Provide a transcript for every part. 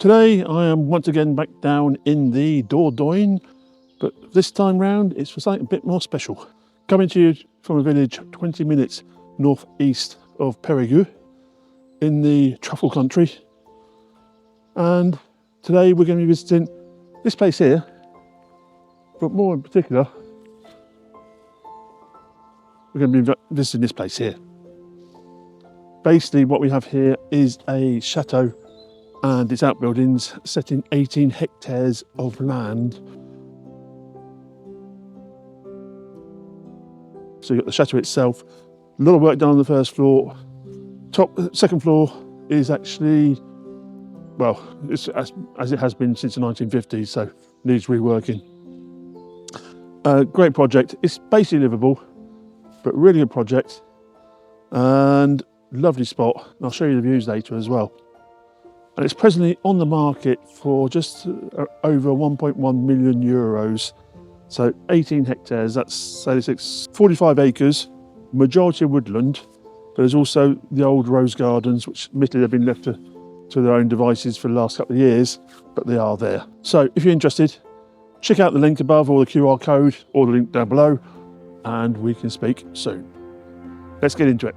Today I am once again back down in the Dordogne, but this time round it's for something a bit more special. Coming to you from a village 20 minutes northeast of Périgueux in the truffle country. And today we're going to be visiting this place here, but more in particular we're going to be visiting this place here. Basically what we have here is a chateau and its outbuildings set in 18 hectares of land. So you've got the chateau itself, a lot of work done on the first floor. Second floor is actually, well, it's as it has been since the 1950s, so needs reworking. Great project. It's basically livable, but really good project and lovely spot. And I'll show you the views later as well. And it's presently on the market for just over 1.1 million euros. So 18 hectares, that's 45 acres, majority of woodland, but there's also the old rose gardens, which admittedly have been left to their own devices for the last couple of years, but they are there. So if you're interested, check out the link above or the QR code or the link down below, and we can speak soon. Let's get into it.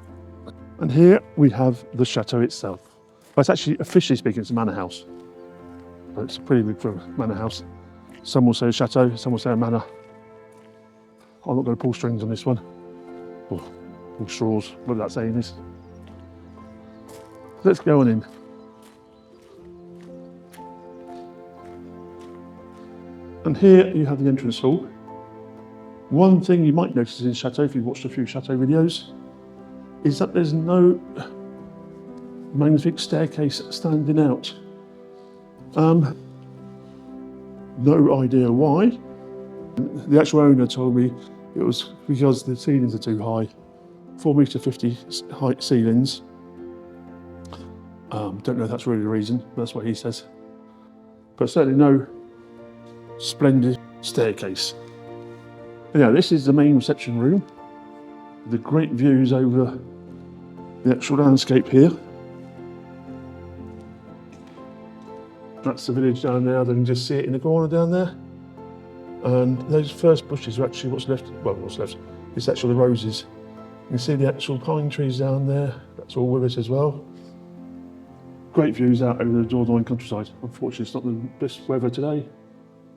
And here we have the chateau itself. Well, it's actually, officially speaking, it's a manor house. But it's pretty big for a manor house. Some will say a chateau, some will say a manor. I'm not going to pull strings on this one. Or pull straws, whatever that saying is. Let's go on in. And here you have the entrance hall. One thing you might notice in Chateau, if you've watched a few Chateau videos, is that there's no magnificent staircase standing out. No idea why. The actual owner told me it was because the ceilings are too high. 4.50 metre height ceilings. Don't know if that's really the reason, but that's what he says. But certainly no splendid staircase. Anyhow, this is the main reception room. The great views over the actual landscape here. That's the village down there, they can just see it in the corner down there. And those first bushes are actually what's left, it's actually the roses. You can see the actual pine trees down there, that's all with it as well. Great views out over the Dordogne countryside. Unfortunately, it's not the best weather today,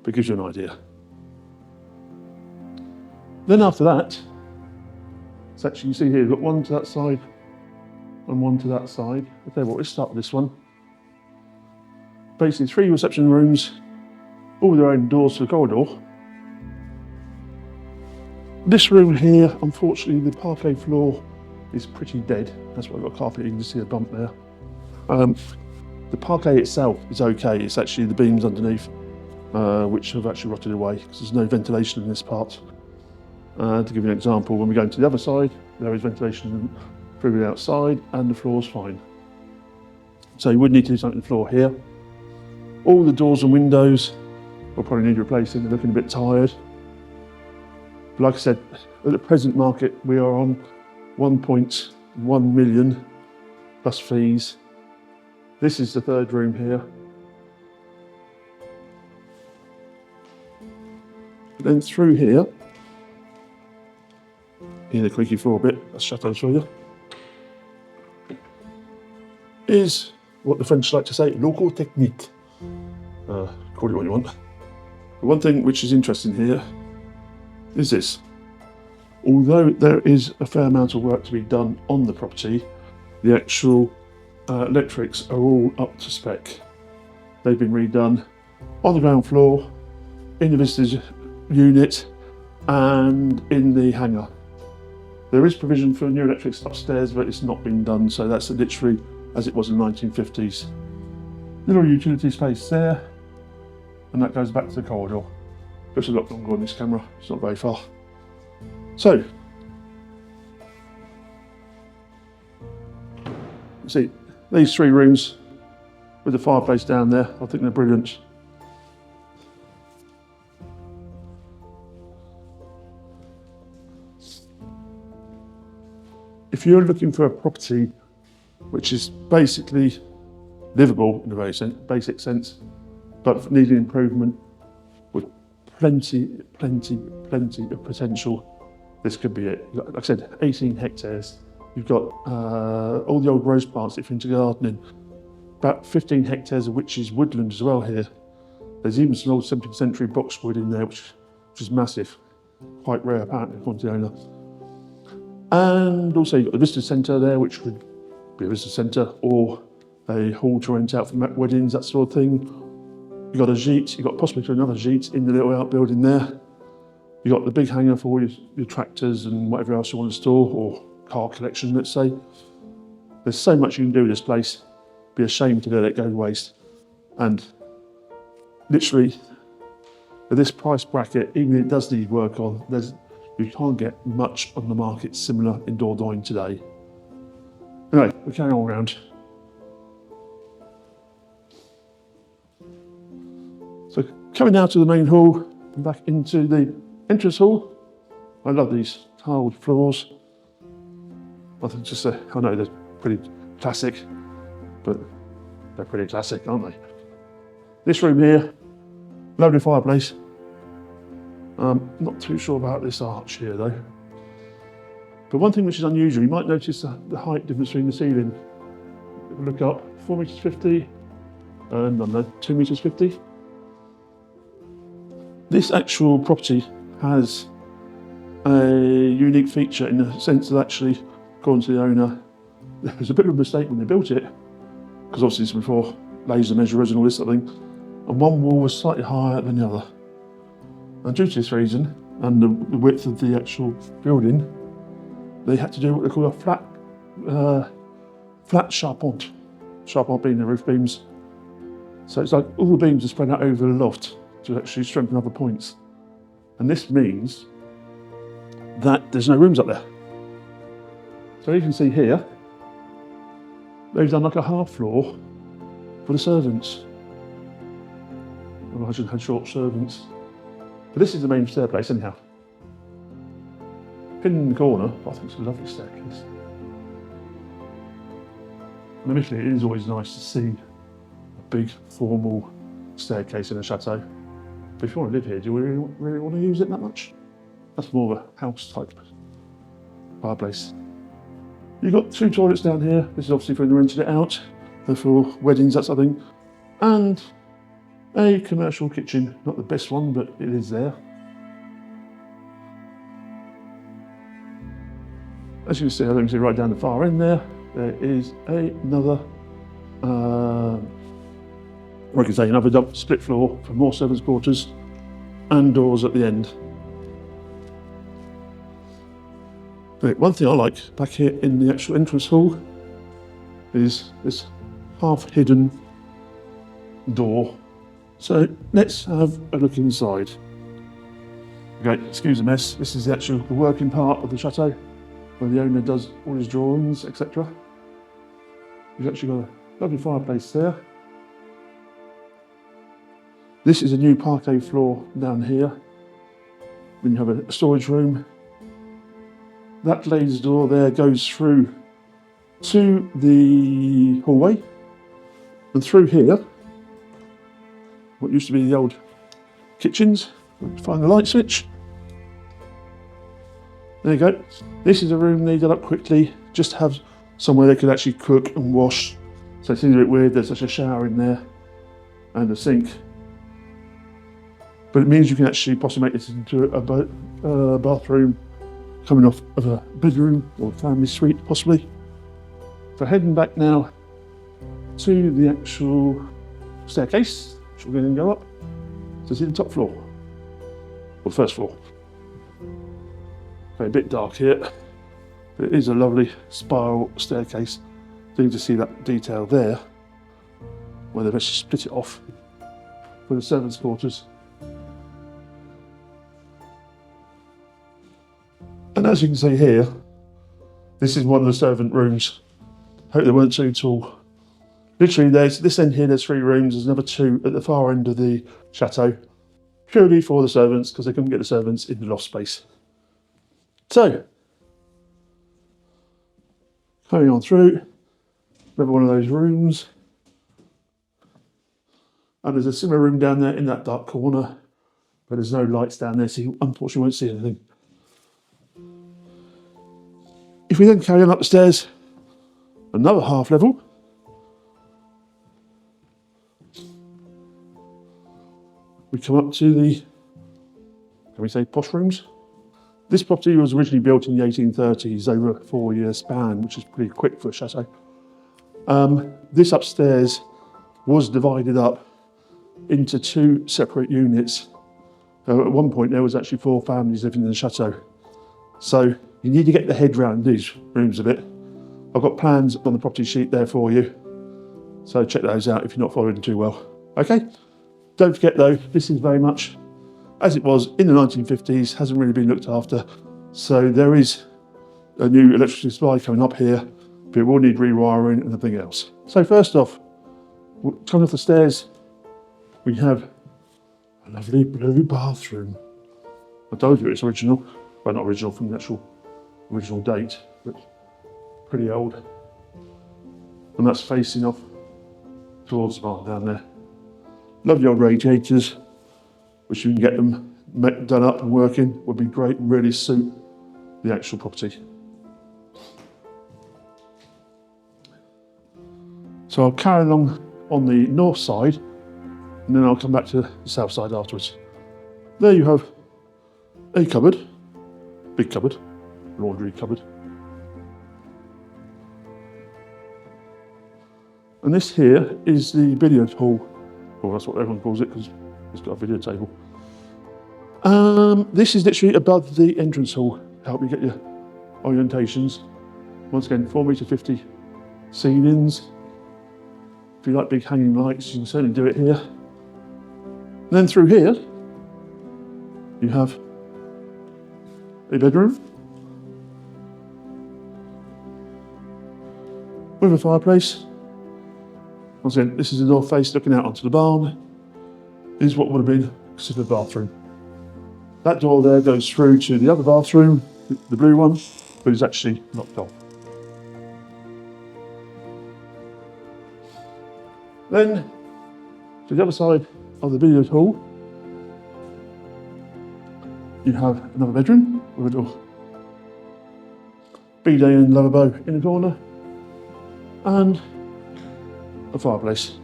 but it gives you an idea. Then after that, it's actually, you see here, you've got one to that side and one to that side. I'll tell you what, let's start with this one. Basically 3 reception rooms, all with their own doors to the corridor. This room here, unfortunately, the parquet floor is pretty dead. That's why I've got carpet, you can just see a bump there. The parquet itself is okay, it's actually the beams underneath, which have actually rotted away, because there's no ventilation in this part. To give you an example, when we go to the other side, there is ventilation through the outside, and the floor's fine. So you would need to do something to the floor here. All the doors and windows will probably need replacing, they're looking a bit tired. But like I said, at the present market, we are on 1.1 million plus fees. This is the third room here. Then through here, in the creaky floor bit, that's Chateau for you, is what the French like to say, local technique. Call it what you want. The one thing which is interesting here is this. Although there is a fair amount of work to be done on the property, the actual electrics are all up to spec. They've been redone on the ground floor, in the visitors unit, and in the hangar. There is provision for new electrics upstairs, but it's not been done, so that's literally as it was in the 1950s. Little utility space there, and that goes back to the corridor. Looks a lot longer on this camera, it's not very far. So, you see, these 3 rooms with the fireplace down there, I think they're brilliant. If you're looking for a property which is basically livable in a very basic sense, but needing improvement with plenty of potential. This could be it. Like I said, 18 hectares. You've got all the old rose plants if you're into gardening. About 15 hectares of which is woodland as well here. There's even some old 17th century boxwood in there, which is massive. Quite rare apparently, according to the owner. And also you've got the visitor centre there, which could be a visitor centre or a hall to rent out for weddings, that sort of thing. You've got a gîte, you've got possibly another gîte in the little outbuilding there. You've got the big hangar for all your tractors and whatever else you want to store, or car collection, let's say. There's so much you can do with this place. It'd be a shame to let it go to waste. And literally, at this price bracket, even if it does need work on, you can't get much on the market similar in Dordogne today. Anyway, we're carrying on around. So coming now to the main hall and back into the entrance hall. I love these tiled floors. I think I know they're pretty classic, but they're pretty classic, aren't they? This room here, lovely fireplace. Not too sure about this arch here though. But one thing which is unusual, you might notice the height difference between the ceiling. If you look up, 4.50 meters and I don't know, 2.50 meters. This actual property has a unique feature in the sense that actually, according to the owner, there was a bit of a mistake when they built it, because obviously it's before laser measurers and all this sort of thing, and one wall was slightly higher than the other. And due to this reason, and the width of the actual building, they had to do what they call a flat charpente. Charpente being the roof beams. So it's like all the beams are spread out over the loft to actually strengthen other points. And this means that there's no rooms up there. So you can see here, they've done like a half floor for the servants. I imagine had short servants. But this is the main staircase anyhow. Pinned in the corner, I think it's a lovely staircase. And admittedly, it is always nice to see a big formal staircase in a chateau. But if you want to live here, do you really want to use it that much? That's more of a house type fireplace. You've got 2 toilets down here. This is obviously for when they rented it out. They're for weddings, that sort of thing. And a commercial kitchen. Not the best one, but it is there. As you can see, I think you can see right down the far end there is another another split floor for more servants' quarters and doors at the end. But one thing I like back here in the actual entrance hall is this half-hidden door. So let's have a look inside. Okay, excuse the mess. This is the working part of the chateau, where the owner does all his drawings, etc. You've actually got a lovely fireplace there. This is a new parquet floor down here. Then you have a storage room. That glazed door there goes through to the hallway, and through here, what used to be the old kitchens. Find the light switch. There you go. This is a room they did up quickly, just to have somewhere they could actually cook and wash. So it seems a bit weird, there's such a shower in there and a sink. But it means you can actually possibly make this into a bathroom coming off of a bedroom or family suite, possibly. So heading back now to the actual staircase, which we're going to go up. So it's in the top floor, or first floor. Okay, a bit dark here, but it is a lovely spiral staircase. So you can see that detail there, where they've actually split it off for the servants' quarters. And as you can see here, this is one of the servant rooms. Hope they weren't too tall. Literally, there's this end here, there's 3 rooms, there's another 2 at the far end of the chateau, purely for the servants, because they couldn't get the servants in the loft space. So, carrying on through, another one of those rooms. And there's a similar room down there in that dark corner, but there's no lights down there, so you unfortunately won't see anything. If we then carry on up the stairs, another half level, we come up to the, can we say, posh rooms? This property was originally built in the 1830s over a 4-year span, which is pretty quick for a chateau. This upstairs was divided up into 2 separate units. At one point there was actually 4 families living in the chateau. So you need to get the head round these rooms a bit. I've got plans on the property sheet there for you, so check those out if you're not following too well. Okay, don't forget though, this is very much as it was in the 1950s, hasn't really been looked after. So there is a new electricity supply coming up here, but it will need rewiring and everything else. So first off, coming off the stairs, we have a lovely blue bathroom. I told you it's original. Well, not original from the actual original date, but pretty old. And that's facing off towards the bar down there. Lovely old radiators, which you can get them done up and working, would be great and really suit the actual property. So I'll carry along on the north side, and then I'll come back to the south side afterwards. There you have a cupboard, big cupboard, laundry cupboard. And this here is the billiard hall. Well, that's what everyone calls it because it's got a video table. This is literally above the entrance hall to help you get your orientations. Once again, 4.50 m ceilings. If you like big hanging lights, you can certainly do it here. And then through here, you have a bedroom with a fireplace. Once again, this is the north face looking out onto the barn. This is what would have been considered a bathroom. That door there goes through to the other bathroom, the blue one, but it's actually locked off. Then, to the other side of the billiard hall, you have another bedroom with a little bidet and lavabo in the corner, and a fireplace.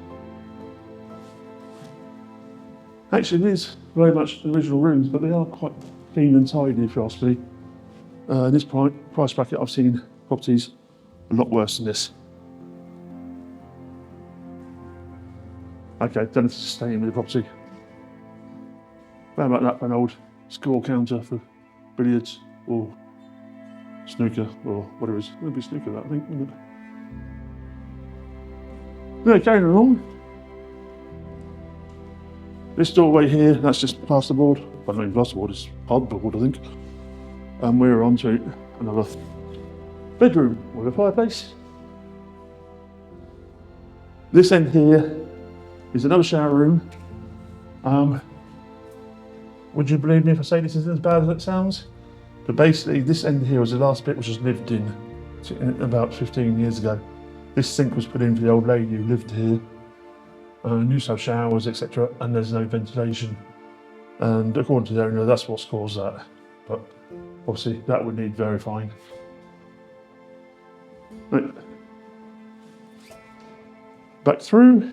Actually, it is very much the original rooms, but they are quite clean and tidy, if you ask me. In this price bracket, I've seen properties a lot worse than this. Okay, don't have to stay in with the property. How about that for an old score counter for billiards or snooker or whatever it is. It would be snooker, that I think, wouldn't it? Yeah, carrying along. This doorway here, that's just plasterboard. Well, not even plasterboard, it's hardboard, I think. And we're on to another bedroom with a fireplace. This end here is another shower room. Would you believe me if I say this isn't as bad as it sounds? But basically, this end here was the last bit which was lived in about 15 years ago. This sink was put in for the old lady who lived here. Used to have showers, etc., and there's no ventilation. And according to the owner, that's what's caused that. But obviously, that would need verifying. Right. Back through.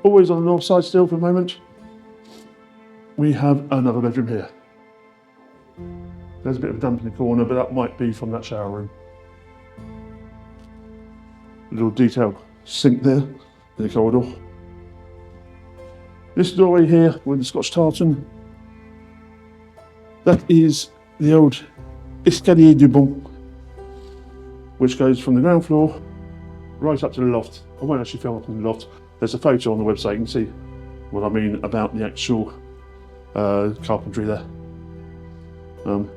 Always on the north side still for a moment. We have another bedroom here. There's a bit of damp in the corner, but that might be from that shower room. A little detailed sink there in the corridor. This doorway here with the Scotch tartan, that is the old escalier du bon, which goes from the ground floor right up to the loft. I won't actually film up in the loft. There's a photo on the website, you can see what I mean about the actual carpentry there. Some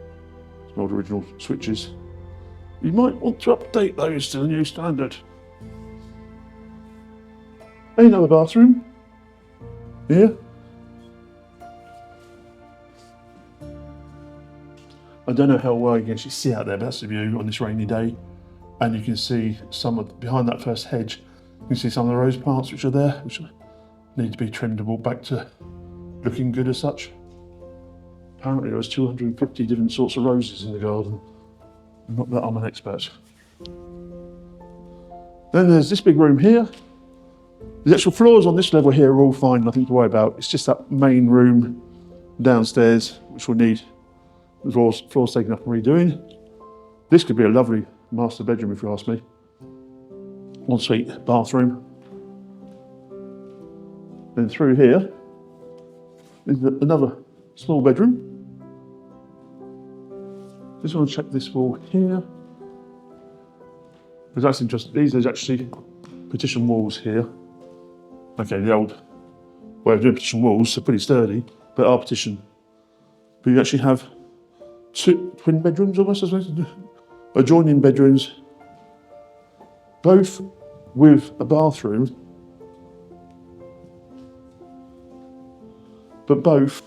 old original switches. You might want to update those to the new standard. Another bathroom here. I don't know how well you can actually see out there, but that's the view on this rainy day. And you can see some of behind that first hedge, You can see some of the rose plants which are there, which need to be trimmed and brought back to looking good as such. Apparently there was 250 different sorts of roses in the garden. Not that I'm an expert. Then there's this big room here. The actual floors on this level here are all fine, nothing to worry about. It's just that main room downstairs which will need the floors taken up and redoing. This could be a lovely master bedroom if you ask me. Ensuite bathroom. Then through here is another small bedroom. Just want to check this wall here. Because that's interesting. These are actually partition walls here. Okay, the old way of doing partition walls are pretty sturdy, but are partition. But you actually have two twin bedrooms almost, I suppose, adjoining bedrooms, both with a bathroom, but both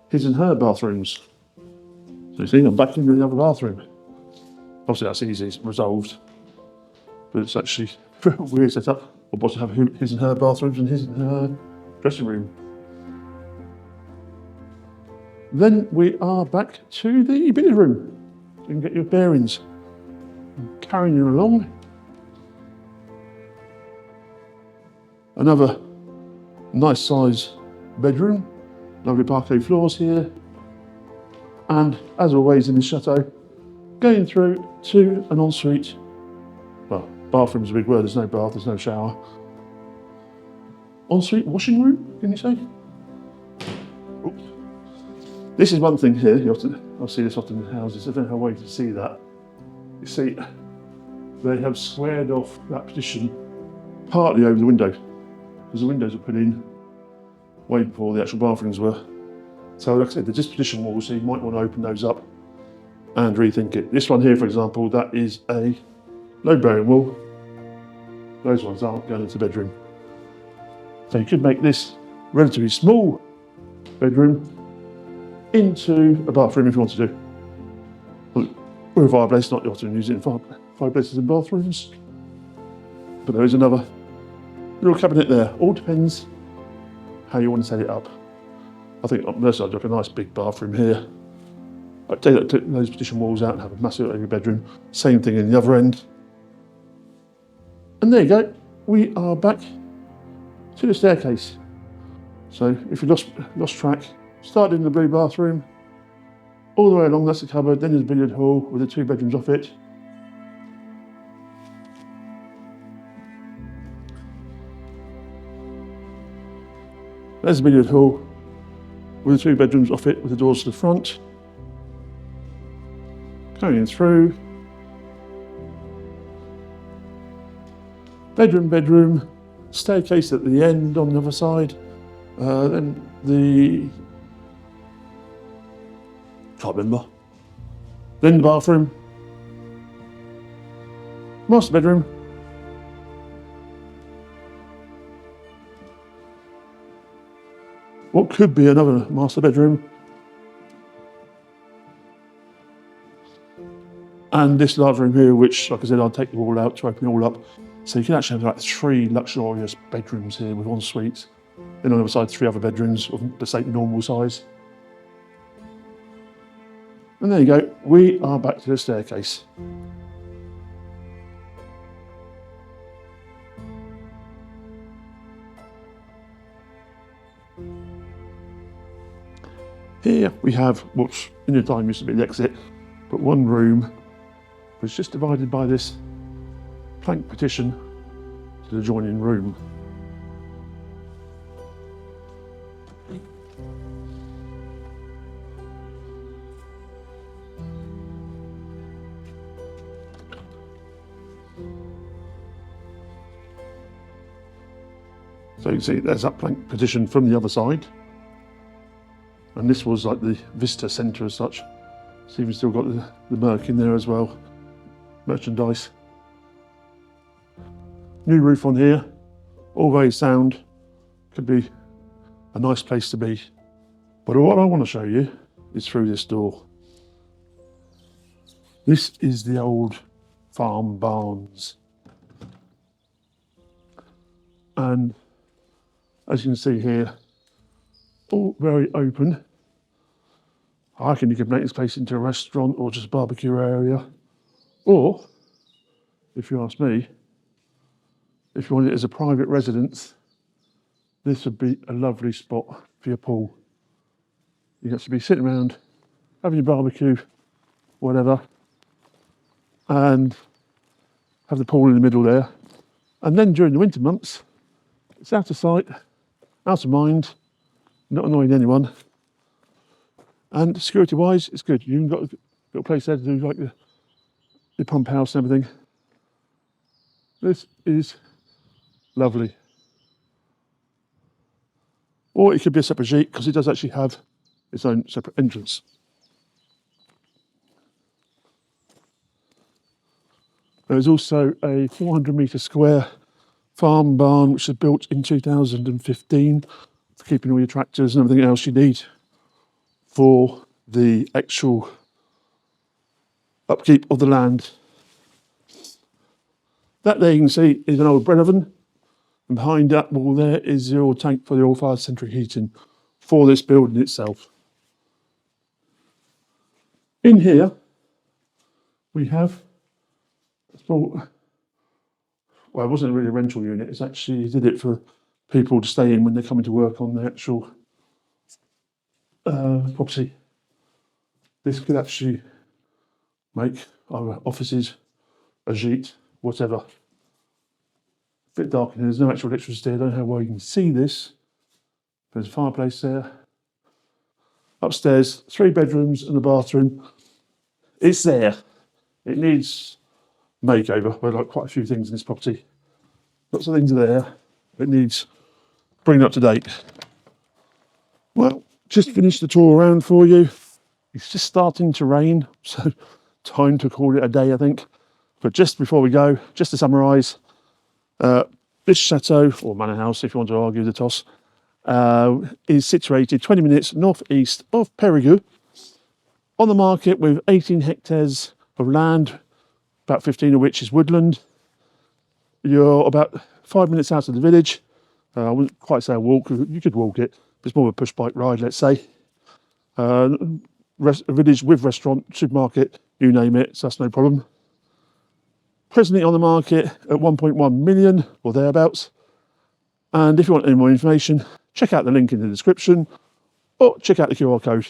his and her bathrooms. So you see, I'm back into the other bathroom. Obviously that's easy, it's resolved, but it's actually a weird setup. Or both have his and her bathrooms and his and her dressing room. Then we are back to the billiard room. So you can get your bearings. I'm carrying you along. Another nice size bedroom. Lovely parquet floors here. And as always in the chateau, going through to an ensuite. Well, bathroom's a big word, there's no bath, there's no shower. Ensuite washing room, can you say? Oops. This is one thing here, I see this often in houses, I don't know how well you can see that. You see, they have squared off that partition partly over the window, because the windows are put in way before the actual bathrooms were. So like I said, they're just partition walls, so you might want to open those up and rethink it. This one here, for example, that is a load-bearing wall. Those ones aren't going into the bedroom. So you could make this relatively small bedroom into a bathroom if you want to do. Or a fireplace, not often use it in fireplaces and bathrooms. But there is another little cabinet there. All depends how you want to set it up. I think on this side, I'd like a nice big bathroom here. I'd take those partition walls out and have a massive area bedroom. Same thing in the other end. And there you go. We are back to the staircase. So if you lost track, started in the blue bathroom, all the way along, that's the cupboard, then there's a billiard hall with the 2 bedrooms off it. There's the billiard hall with the 2 bedrooms off it with the doors to the front. Going through. Bedroom, staircase at the end on the other side. Then can't remember. Then the bathroom. Master bedroom. What could be another master bedroom. And this large room here, which, like I said, I'll take the wall out to open it all up. So you can actually have like 3 luxurious bedrooms here with en-suites. Then on the other side, 3 other bedrooms of the same normal size. And there you go, we are back to the staircase. Here we have what's in the time used to be the exit, but one room was just divided by this plank partition to the adjoining room. So you can see there's that plank partition from the other side. And this was like the visitor centre as such. So you've still got the Merc in there as well. Merchandise. New roof on here, all very sound. Could be a nice place to be. But what I want to show you is through this door. This is the old farm barns. And as you can see here, all very open. I reckon you could make this place into a restaurant or just a barbecue area. Or, if you ask me, if you want it as a private residence, this would be a lovely spot for your pool. You get to be sitting around, having your barbecue, whatever, and have the pool in the middle there. And then during the winter months, it's out of sight, out of mind, not annoying anyone. And security-wise, it's good. You've even got a little place there to do like the pump house and everything. This is lovely. Or it could be a separate gîte because it does actually have its own separate entrance. There's also a 400-metre square farm barn which was built in 2015 for keeping all your tractors and everything else you need for the actual upkeep of the land. That there you can see is an old bread oven, and behind that wall there is the oil tank for the oil-fired central heating for this building itself. In here we have a small, well, it wasn't really a rental unit, it's actually did it for people to stay in when they're coming to work on the actual property. This could actually make our offices, a gîte, whatever. A bit dark in here, there's no actual electricity, I don't know how well you can see this. There's a fireplace there. Upstairs, 3 bedrooms and a bathroom. It's there. It needs makeover. We're like quite a few things in this property. Lots of things are there. It needs bringing up to date. Well, just finished the tour around for you. It's just starting to rain, so time to call it a day, I think. But just before we go, just to summarise, this chateau, or manor house if you want to argue the toss, is situated 20 minutes northeast of Périgueux, on the market with 18 hectares of land, about 15 of which is woodland. You're about 5 minutes out of the village. I wouldn't quite say a walk, you could walk it, but it's more of a push bike ride, let's say. A village with restaurant, supermarket, you name it, so that's no problem. Presently on the market at 1.1 million or thereabouts. And if you want any more information, check out the link in the description or check out the QR code.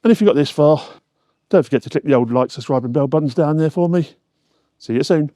And if you got this far, don't forget to click the old like, subscribe and bell buttons down there for me. See you soon.